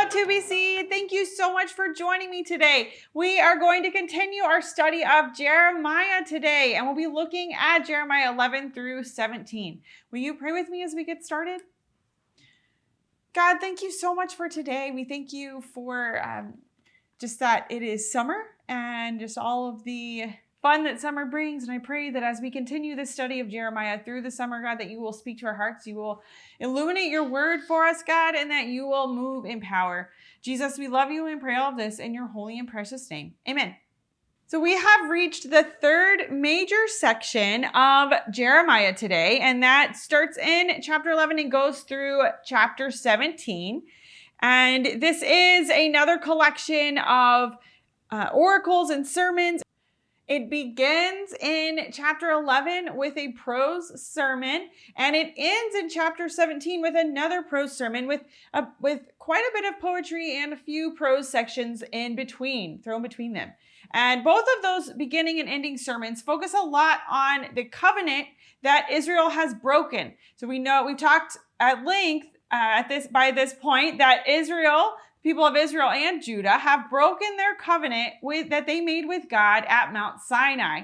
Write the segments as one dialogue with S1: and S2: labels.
S1: 2BC. Thank you so much for joining me today. We are going to continue our study of Jeremiah today, and we'll be looking at Jeremiah 11 through 17. Will you pray with me as we get started? God, thank you so much for today. We thank you for just that it is summer and just all of the fun that summer brings. And I pray that as we continue this study of Jeremiah through the summer, God, that you will speak to our hearts, you will illuminate your word for us, God, and that you will move in power. Jesus, we love you and pray all of this in your holy and precious name. Amen. So we have reached the third major section of Jeremiah today, and that starts in chapter 11 and goes through chapter 17. And this is another collection of oracles and sermons. It begins in chapter 11 with a prose sermon, and it ends in chapter 17 with another prose sermon with quite a bit of poetry and a few prose sections in between, thrown between them. And both of those beginning and ending sermons focus a lot on the covenant that Israel has broken. So we know, we've talked at length by this point that people of Israel and Judah have broken their covenant that they made with God at Mount Sinai.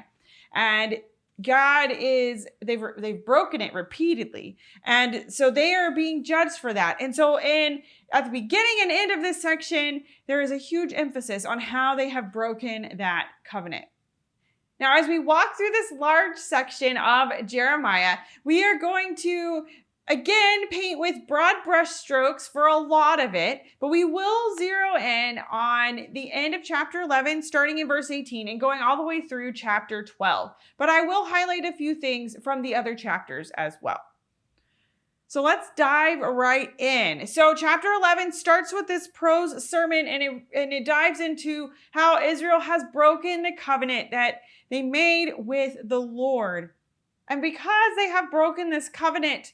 S1: And they've broken it repeatedly. And so they are being judged for that. And so at the beginning and end of this section, there is a huge emphasis on how they have broken that covenant. Now, as we walk through this large section of Jeremiah, we are going to again paint with broad brush strokes for a lot of it, but we will zero in on the end of chapter 11, starting in verse 18 and going all the way through chapter 12. But I will highlight a few things from the other chapters as well. So let's dive right in. So chapter 11 starts with this prose sermon, and it dives into how Israel has broken the covenant that they made with the Lord. And because they have broken this covenant,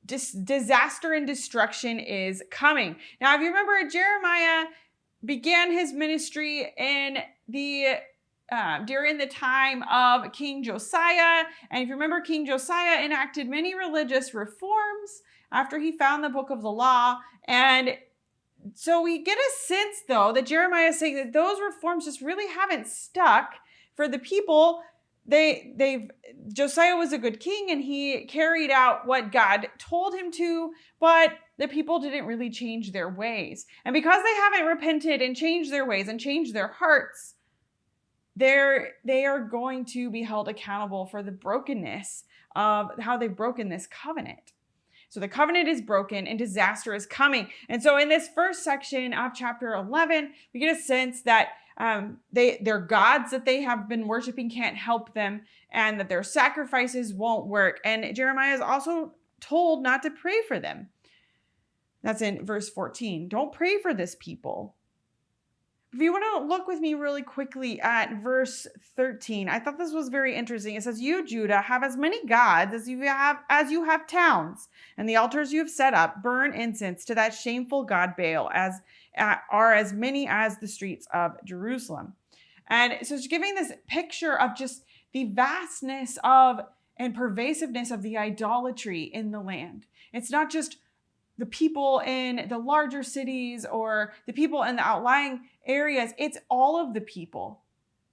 S1: disaster and destruction is coming. Now, if you remember, Jeremiah began his ministry during the time of King Josiah. And if you remember, King Josiah enacted many religious reforms after he found the book of the law. And so we get a sense, though, that Jeremiah is saying that those reforms just really haven't stuck for the people. Josiah was a good king and he carried out what God told him to, but the people didn't really change their ways. And because they haven't repented and changed their ways and changed their hearts, they are going to be held accountable for the brokenness of how they've broken this covenant. So the covenant is broken and disaster is coming. And so in this first section of chapter 11, we get a sense that their gods that they have been worshiping can't help them, and that their sacrifices won't work. And Jeremiah is also told not to pray for them. That's in verse 14. Don't pray for this people. If you want to look with me really quickly at verse 13, I thought this was very interesting. It says, "You, Judah, have as many gods as you have towns, and the altars you have set up burn incense to that shameful god Baal, are as many as the streets of Jerusalem." And so it's giving this picture of just the vastness of and pervasiveness of the idolatry in the land. It's not just the people in the larger cities or the people in the outlying areas. It's all of the people.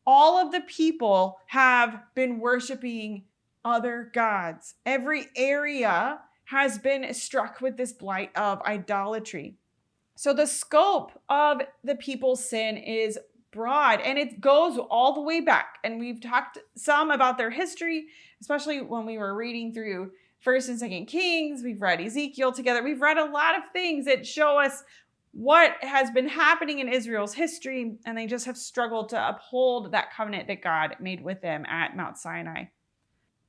S1: All of the people have been worshiping other gods. Every area has been struck with this blight of idolatry. So the scope of the people's sin is broad, and it goes all the way back. And we've talked some about their history, especially when we were reading through 1st and 2nd Kings. We've read Ezekiel together. We've read a lot of things that show us what has been happening in Israel's history, and they just have struggled to uphold that covenant that God made with them at Mount Sinai.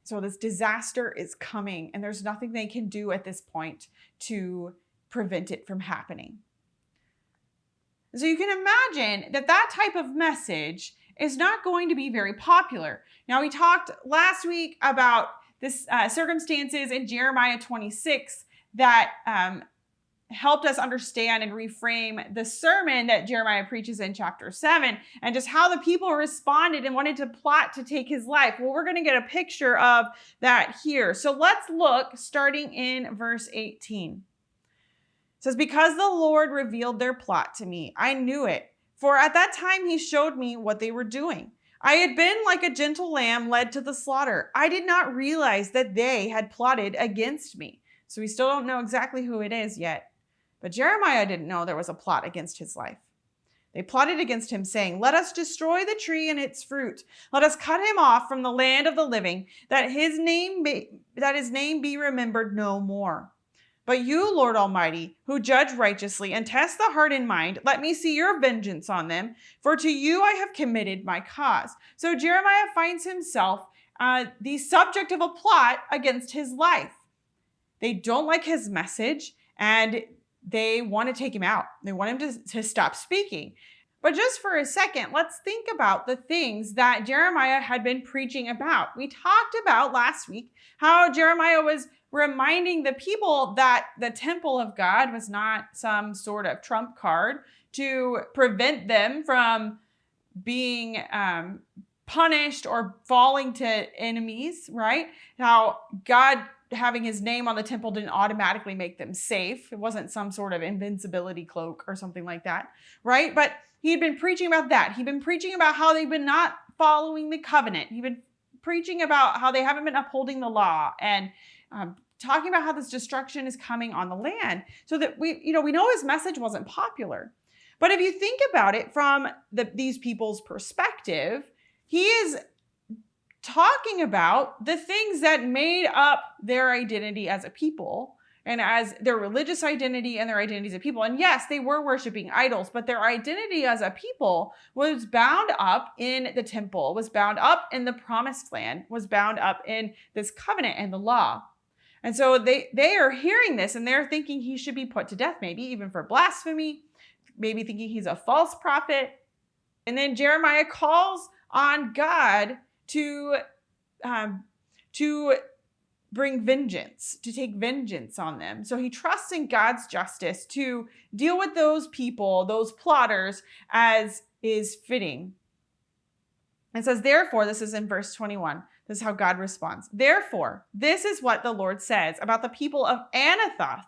S1: So this disaster is coming, and there's nothing they can do at this point to prevent it from happening. So you can imagine that type of message is not going to be very popular. Now, we talked last week about this circumstances in Jeremiah 26 that helped us understand and reframe the sermon that Jeremiah preaches in chapter 7, and just how the people responded and wanted to plot to take his life. Well, we're going to get a picture of that here. So let's look starting in verse 18. It says, because the Lord revealed their plot to me, I knew it. For at that time he showed me what they were doing. I had been like a gentle lamb led to the slaughter. I did not realize that they had plotted against me. So we still don't know exactly who it is yet. But Jeremiah didn't know there was a plot against his life. They plotted against him, saying, let us destroy the tree and its fruit. Let us cut him off from the land of the living, that his name be remembered no more. But you, Lord Almighty, who judge righteously and test the heart and mind, let me see your vengeance on them, for to you I have committed my cause. So Jeremiah finds himself the subject of a plot against his life. They don't like his message, and they want to take him out. They want him to stop speaking. But just for a second, let's think about the things that Jeremiah had been preaching about. We talked about last week how Jeremiah was reminding the people that the temple of God was not some sort of trump card to prevent them from being punished or falling to enemies, right? How God having his name on the temple didn't automatically make them safe. It wasn't some sort of invincibility cloak or something like that, right? But he'd been preaching about that. He'd been preaching about how they've been not following the covenant. He'd been preaching about how they haven't been upholding the law, and talking about how this destruction is coming on the land. So that we know his message wasn't popular. But if you think about it from these people's perspective, he is talking about the things that made up their identity as a people, and as their religious identity and their identity as a people. And yes, they were worshiping idols, but their identity as a people was bound up in the temple, was bound up in the promised land, was bound up in this covenant and the law. And so they are hearing this, and they're thinking he should be put to death, maybe even for blasphemy, maybe thinking he's a false prophet. And then Jeremiah calls on God to bring vengeance, to take vengeance on them. So he trusts in God's justice to deal with those people, those plotters, as is fitting. It says, therefore, this is in verse 21. This is how God responds. Therefore, this is what the Lord says about the people of Anathoth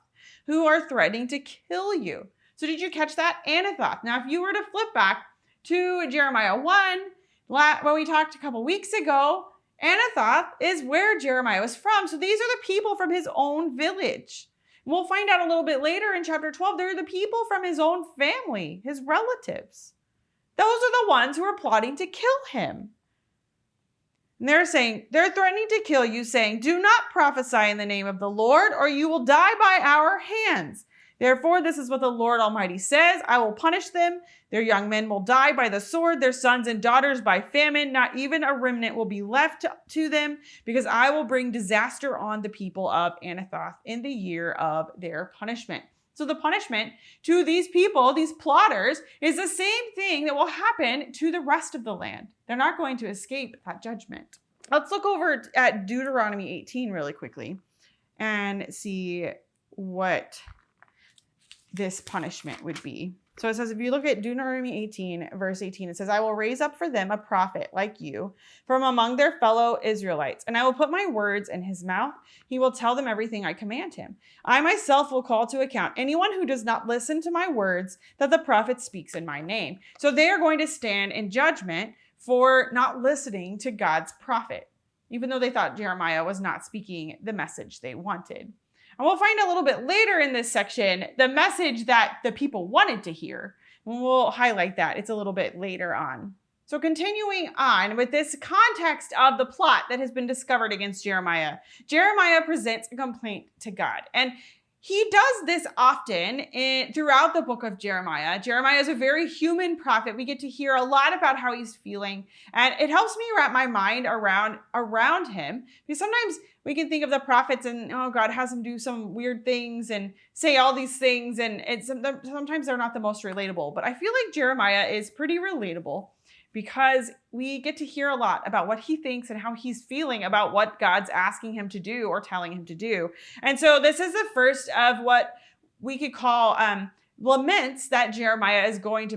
S1: who are threatening to kill you. So did you catch that? Anathoth. Now, if you were to flip back to Jeremiah 1, when we talked a couple weeks ago, Anathoth is where Jeremiah was from. So these are the people from his own village. And we'll find out a little bit later in chapter 12, they're the people from his own family, his relatives. Those are the ones who are plotting to kill him. And they're threatening to kill you, saying, do not prophesy in the name of the Lord, or you will die by our hands. Therefore, this is what the Lord Almighty says. I will punish them. Their young men will die by the sword, their sons and daughters by famine. Not even a remnant will be left to them, because I will bring disaster on the people of Anathoth in the year of their punishment. So the punishment to these people, these plotters, is the same thing that will happen to the rest of the land. They're not going to escape that judgment. Let's look over at Deuteronomy 18 really quickly and see what this punishment would be. So it says, if you look at Deuteronomy 18, verse 18, it says, I will raise up for them a prophet like you from among their fellow Israelites, and I will put my words in his mouth. He will tell them everything I command him. I myself will call to account anyone who does not listen to my words that the prophet speaks in my name. So they are going to stand in judgment for not listening to God's prophet, even though they thought Jeremiah was not speaking the message they wanted. And we'll find a little bit later in this section the message that the people wanted to hear. And we'll highlight that. It's a little bit later on. So continuing on with this context of the plot that has been discovered against Jeremiah, Jeremiah presents a complaint to God. And he does this often throughout the book of Jeremiah. Jeremiah is a very human prophet. We get to hear a lot about how he's feeling, and it helps me wrap my mind around him, because sometimes we can think of the prophets and, oh, God has them do some weird things and say all these things, and sometimes they're not the most relatable. But I feel like Jeremiah is pretty relatable, because we get to hear a lot about what he thinks and how he's feeling about what God's asking him to do or telling him to do. And so this is the first of what we could call laments that Jeremiah is going to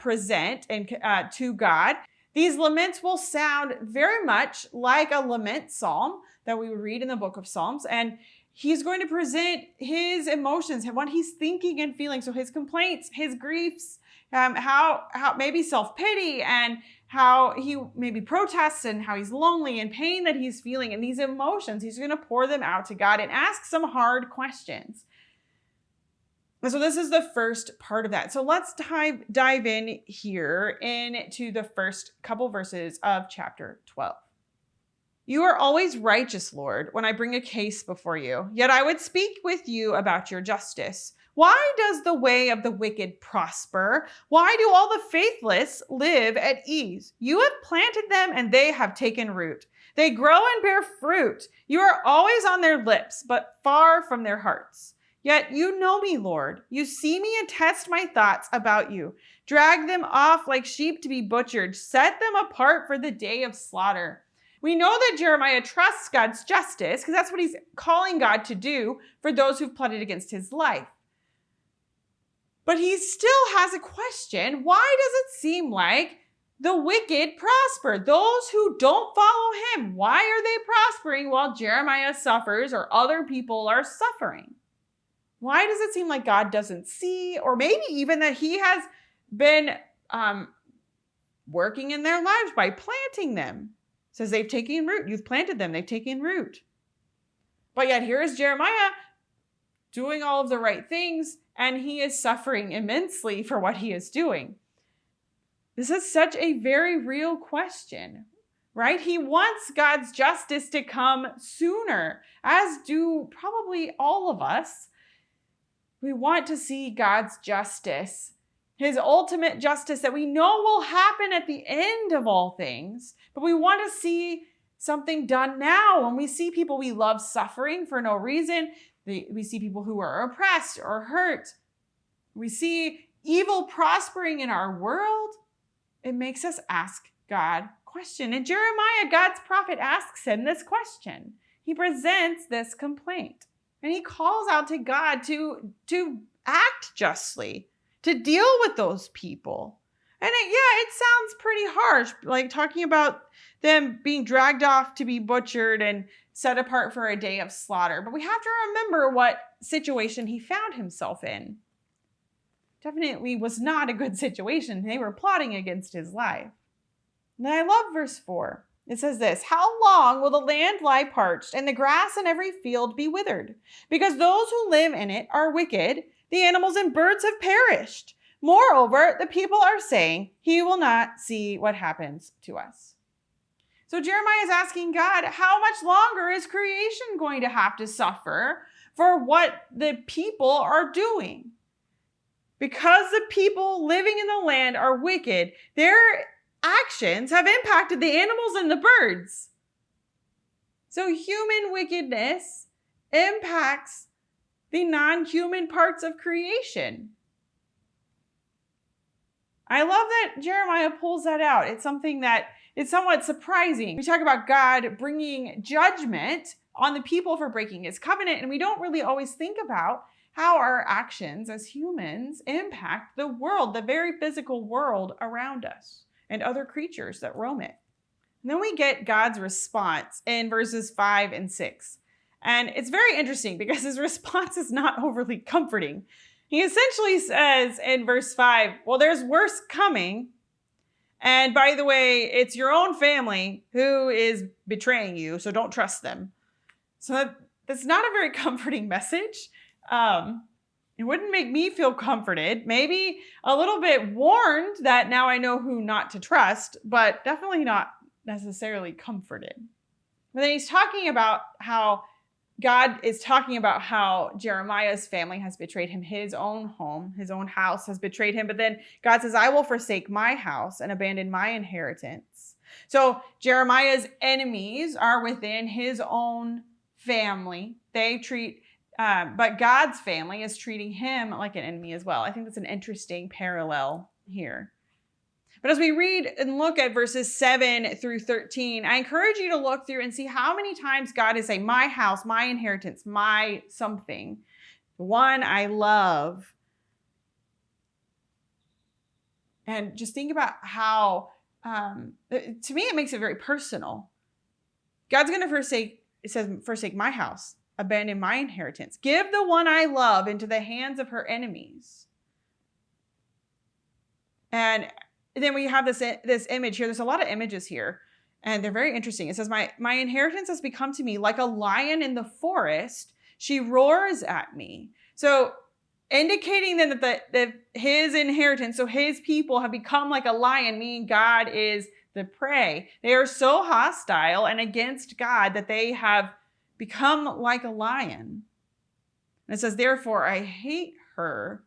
S1: present to God. These laments will sound very much like a lament psalm that we would read in the book of Psalms. And he's going to present his emotions and what he's thinking and feeling. So his complaints, his griefs, how maybe self-pity, and how he maybe protests, and how he's lonely and pain that he's feeling, and these emotions, he's going to pour them out to God and ask some hard questions. And so this is the first part of that. So let's dive in here into the first couple verses of chapter 12. You are always righteous, Lord, when I bring a case before you. Yet I would speak with you about your justice. Why does the way of the wicked prosper? Why do all the faithless live at ease? You have planted them and they have taken root. They grow and bear fruit. You are always on their lips, but far from their hearts. Yet you know me, Lord. You see me and test my thoughts about you. Drag them off like sheep to be butchered. Set them apart for the day of slaughter. We know that Jeremiah trusts God's justice because that's what he's calling God to do for those who've plotted against his life. But he still has a question. Why does it seem like the wicked prosper? Those who don't follow him, why are they prospering while Jeremiah suffers or other people are suffering? Why does it seem like God doesn't see, or maybe even that he has been working in their lives by planting them? It says they've taken root. You've planted them. They've taken root. But yet here is Jeremiah doing all of the right things, and he is suffering immensely for what he is doing. This is such a very real question, right? He wants God's justice to come sooner, as do probably all of us. We want to see God's justice, his ultimate justice that we know will happen at the end of all things. But we want to see something done now. When we see people we love suffering for no reason, we see people who are oppressed or hurt, we see evil prospering in our world, it makes us ask God a question. And Jeremiah, God's prophet, asks him this question. He presents this complaint. And he calls out to God to act justly, to deal with those people. And it sounds pretty harsh, like talking about them being dragged off to be butchered and set apart for a day of slaughter. But we have to remember what situation he found himself in. Definitely was not a good situation. They were plotting against his life. And I love verse 4. It says this, how long will the land lie parched and the grass in every field be withered? Because those who live in it are wicked. The animals and birds have perished. Moreover, the people are saying, he will not see what happens to us. So Jeremiah is asking God, how much longer is creation going to have to suffer for what the people are doing? Because the people living in the land are wicked, their actions have impacted the animals and the birds. So human wickedness impacts the non-human parts of creation. I love that Jeremiah pulls that out. It's something that is somewhat surprising. We talk about God bringing judgment on the people for breaking his covenant, and we don't really always think about how our actions as humans impact the world, the very physical world around us, and other creatures that roam it. And then we get God's response in verses 5 and 6. And it's very interesting because his response is not overly comforting. He essentially says in verse 5, well, there's worse coming. And by the way, it's your own family who is betraying you, so don't trust them. So that's not a very comforting message. It wouldn't make me feel comforted. Maybe a little bit warned that now I know who not to trust, but definitely not necessarily comforted. But then he's talking about how God is talking about how Jeremiah's family has betrayed him. His own home, his own house has betrayed him. But then God says, I will forsake my house and abandon my inheritance. So Jeremiah's enemies are within his own family. But God's family is treating him like an enemy as well. I think that's an interesting parallel here. But as we read and look at verses 7 through 13, I encourage you to look through and see how many times God is saying, my house, my inheritance, my something, the one I love. And just think about how, to me, it makes it very personal. God's going to forsake my house. abandon my inheritance. Give the one I love into the hands of her enemies. And then we have this image here. There's a lot of images here, and they're very interesting. It says, my inheritance has become to me like a lion in the forest. She roars at me. So indicating then that his inheritance, so his people have become like a lion, meaning God is the prey. They are so hostile and against God that they have become like a lion. And it says, therefore, I hate her.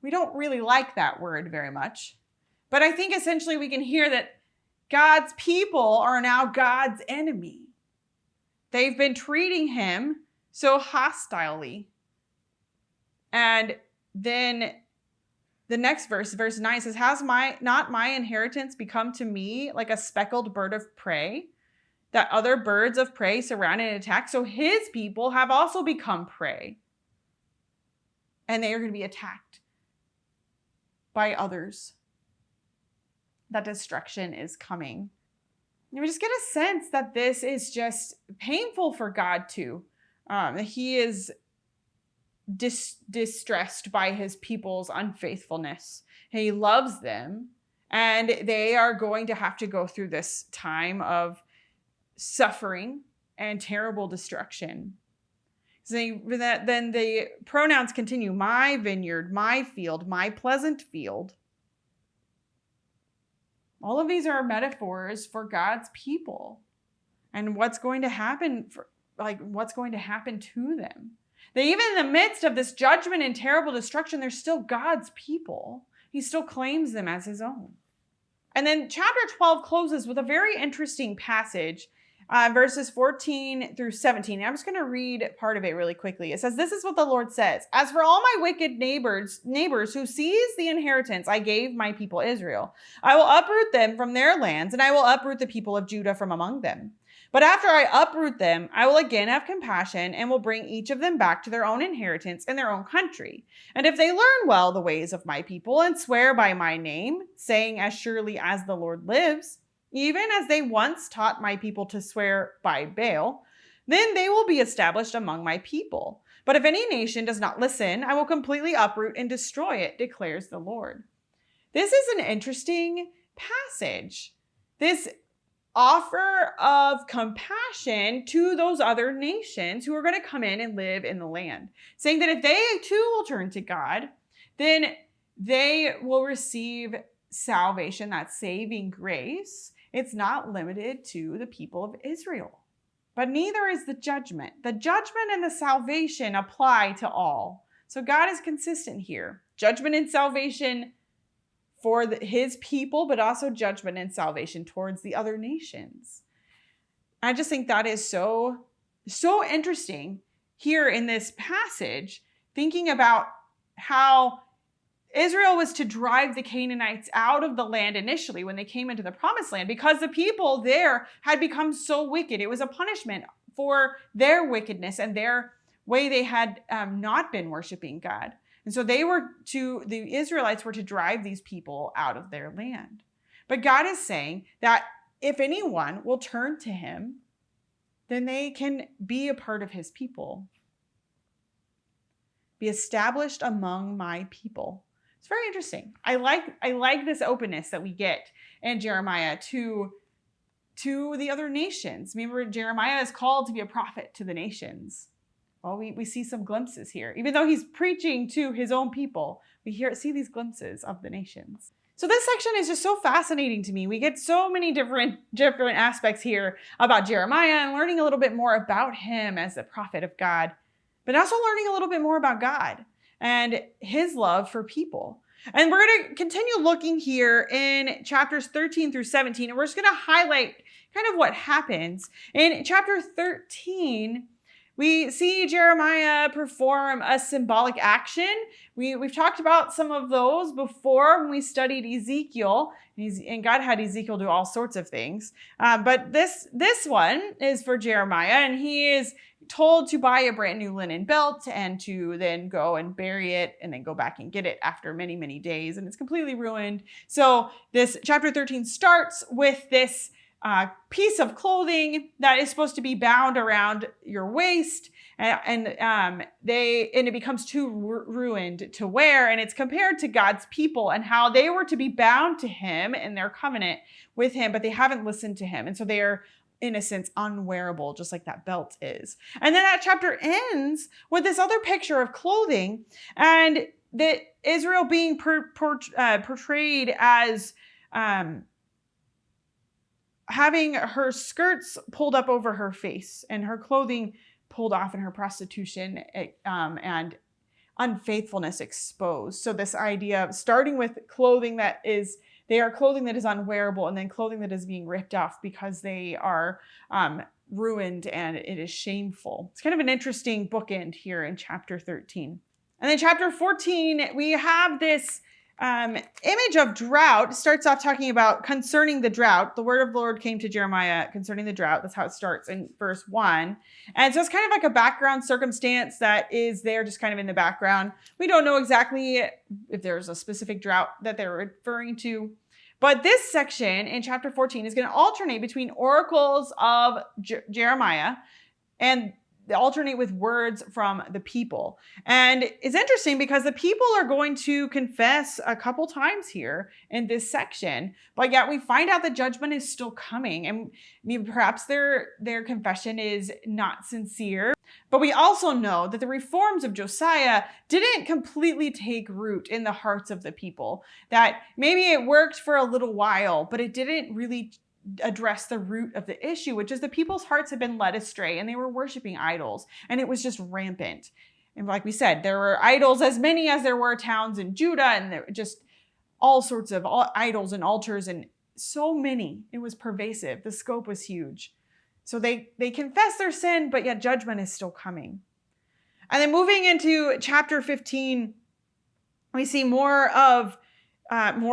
S1: We don't really like that word very much. But I think essentially we can hear that God's people are now God's enemy. They've been treating him so hostilely. And then the next verse 9 says, has not my inheritance become to me like a speckled bird of prey, that other birds of prey surround and attack? So his people have also become prey. And they are going to be attacked by others. That destruction is coming. And we just get a sense that this is just painful for God too. He is distressed by his people's unfaithfulness. He loves them, and they are going to have to go through this time of suffering and terrible destruction. So then the pronouns continue: my vineyard, my field, my pleasant field. All of these are metaphors for God's people and what's going to happen what's going to happen to them. That even in the midst of this judgment and terrible destruction, they're still God's people. He still claims them as his own. And then chapter 12 closes with a very interesting passage, verses 14 through 17. And I'm just going to read part of it really quickly. It says, this is what the Lord says. As for all my wicked neighbors who seize the inheritance I gave my people Israel, I will uproot them from their lands, and I will uproot the people of Judah from among them. But after I uproot them, I will again have compassion and will bring each of them back to their own inheritance in their own country. And if they learn well the ways of my people and swear by my name, saying, as surely as the Lord lives, even as they once taught my people to swear by Baal, then they will be established among my people. But if any nation does not listen, I will completely uproot and destroy it, declares the Lord. This is an interesting passage. This offer of compassion to those other nations who are going to come in and live in the land, saying that if they too will turn to God, then they will receive salvation, that saving grace. It's not limited to the people of Israel, but neither is the judgment. The judgment and the salvation apply to all. So God is consistent here. Judgment and salvation for his people, but also judgment and salvation towards the other nations. I just think that is so interesting here in this passage, thinking about how Israel was to drive the Canaanites out of the land initially when they came into the promised land, because the people there had become so wicked. It was a punishment for their wickedness and their way they had not been worshiping God. And so the Israelites were to drive these people out of their land. But God is saying that if anyone will turn to him, then they can be a part of his people. Be established among my people. It's very interesting. I like this openness that we get in Jeremiah to the other nations. Remember, Jeremiah is called to be a prophet to the nations. Well, we see some glimpses here. Even though he's preaching to his own people, we see these glimpses of the nations. So this section is just so fascinating to me. We get so many different aspects here about Jeremiah and learning a little bit more about him as the prophet of God, but also learning a little bit more about God and his love for people. And we're going to continue looking here in chapters 13 through 17, and we're just going to highlight kind of what happens. In chapter 13, we see Jeremiah perform a symbolic action. We've talked about some of those before when we studied Ezekiel, and God had Ezekiel do all sorts of things. But this one is for Jeremiah, and he is told to buy a brand new linen belt and to then go and bury it and then go back and get it after many, many days, and it's completely ruined. So this chapter 13 starts with this piece of clothing that is supposed to be bound around your waist, and it becomes too ruined to wear, and it's compared to God's people and how they were to be bound to him in their covenant with him, but they haven't listened to him, and so they are, in a sense, unwearable, just like that belt is. And then that chapter ends with this other picture of clothing, and that Israel being portrayed as having her skirts pulled up over her face and her clothing pulled off in her prostitution, and unfaithfulness exposed. So this idea of starting with clothing they are clothing that is unwearable, and then clothing that is being ripped off because they are ruined and it is shameful. It's kind of an interesting bookend here in chapter 13. And then chapter 14, we have this image of drought. It starts off talking about concerning the drought. The word of the Lord came to Jeremiah concerning the drought. That's how it starts in verse 1. And so it's kind of like a background circumstance that is there just kind of in the background. We don't know exactly if there's a specific drought that they're referring to. But this section in chapter 14 is going to alternate between oracles of Jeremiah and alternate with words from the people. And it's interesting because the people are going to confess a couple times here in this section, but yet we find out that judgment is still coming. And maybe perhaps their confession is not sincere. But we also know that the reforms of Josiah didn't completely take root in the hearts of the people. That maybe it worked for a little while, but it didn't really address the root of the issue, which is the people's hearts had been led astray and they were worshiping idols, and it was just rampant. And like we said, there were idols as many as there were towns in Judah, and there were just all sorts of idols and altars, and so many. It was pervasive. The scope was huge. So they confess their sin, but yet judgment is still coming. And then moving into chapter 15, we see more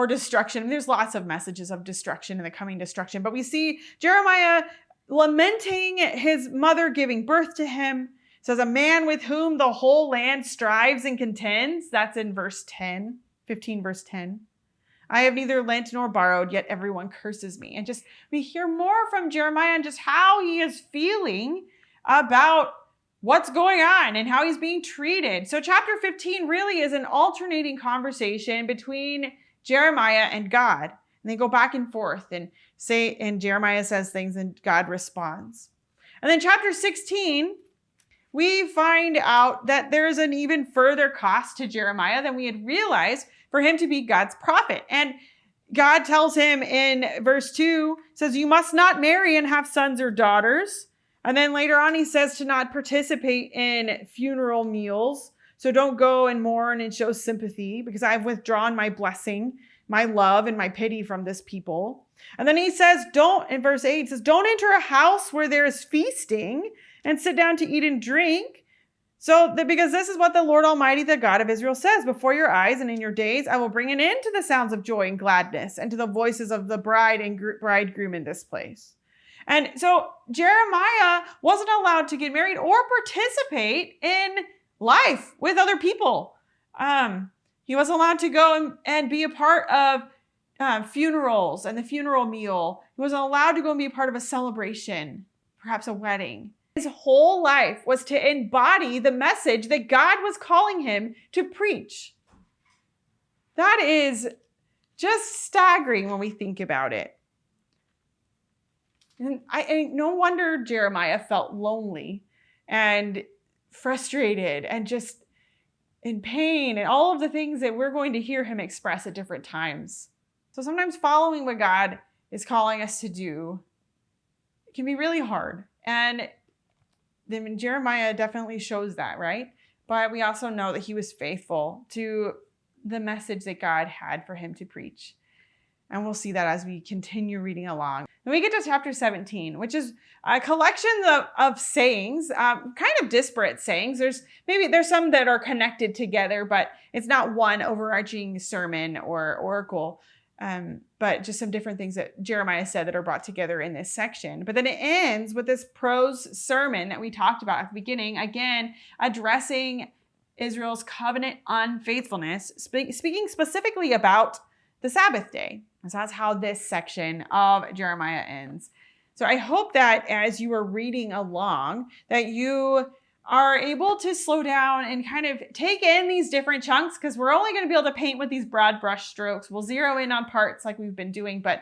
S1: destruction. There's lots of messages of destruction and the coming destruction, but we see Jeremiah lamenting his mother giving birth to him. It says, a man with whom the whole land strives and contends. That's in verse 10, 15 verse 10. I have neither lent nor borrowed, yet everyone curses me. And just we hear more from Jeremiah and just how he is feeling about what's going on and how he's being treated. So chapter 15 really is an alternating conversation between Jeremiah and God. And they go back and forth and Jeremiah says things and God responds. And then chapter 16, we find out that there's an even further cost to Jeremiah than we had realized for him to be God's prophet. And God tells him in verse 2, says, you must not marry and have sons or daughters. And then later on, he says to not participate in funeral meals. So don't go and mourn and show sympathy, because I've withdrawn my blessing, my love, and my pity from this people. And then he says, in verse 8, says, don't enter a house where there is feasting and sit down to eat and drink. Because this is what the Lord Almighty, the God of Israel says, before your eyes and in your days, I will bring an end to the sounds of joy and gladness and to the voices of the bride and bridegroom in this place. And so Jeremiah wasn't allowed to get married or participate in life with other people. He wasn't allowed to go and be a part of funerals and the funeral meal. He wasn't allowed to go and be a part of a celebration, perhaps a wedding. His whole life was to embody the message that God was calling him to preach. That is just staggering when we think about it. And no wonder Jeremiah felt lonely and frustrated and just in pain and all of the things that we're going to hear him express at different times. So sometimes following what God is calling us to do can be really hard. And then Jeremiah definitely shows that, right? But we also know that he was faithful to the message that God had for him to preach. And we'll see that as we continue reading along. Then we get to chapter 17, which is a collection of sayings, kind of disparate sayings. There's some that are connected together, but it's not one overarching sermon or oracle, but just some different things that Jeremiah said that are brought together in this section. But then it ends with this prose sermon that we talked about at the beginning, again, addressing Israel's covenant unfaithfulness, speaking specifically about the Sabbath day. So that's how this section of Jeremiah ends. So I hope that as you are reading along, that you are able to slow down and kind of take in these different chunks, because we're only going to be able to paint with these broad brush strokes. We'll zero in on parts like we've been doing, but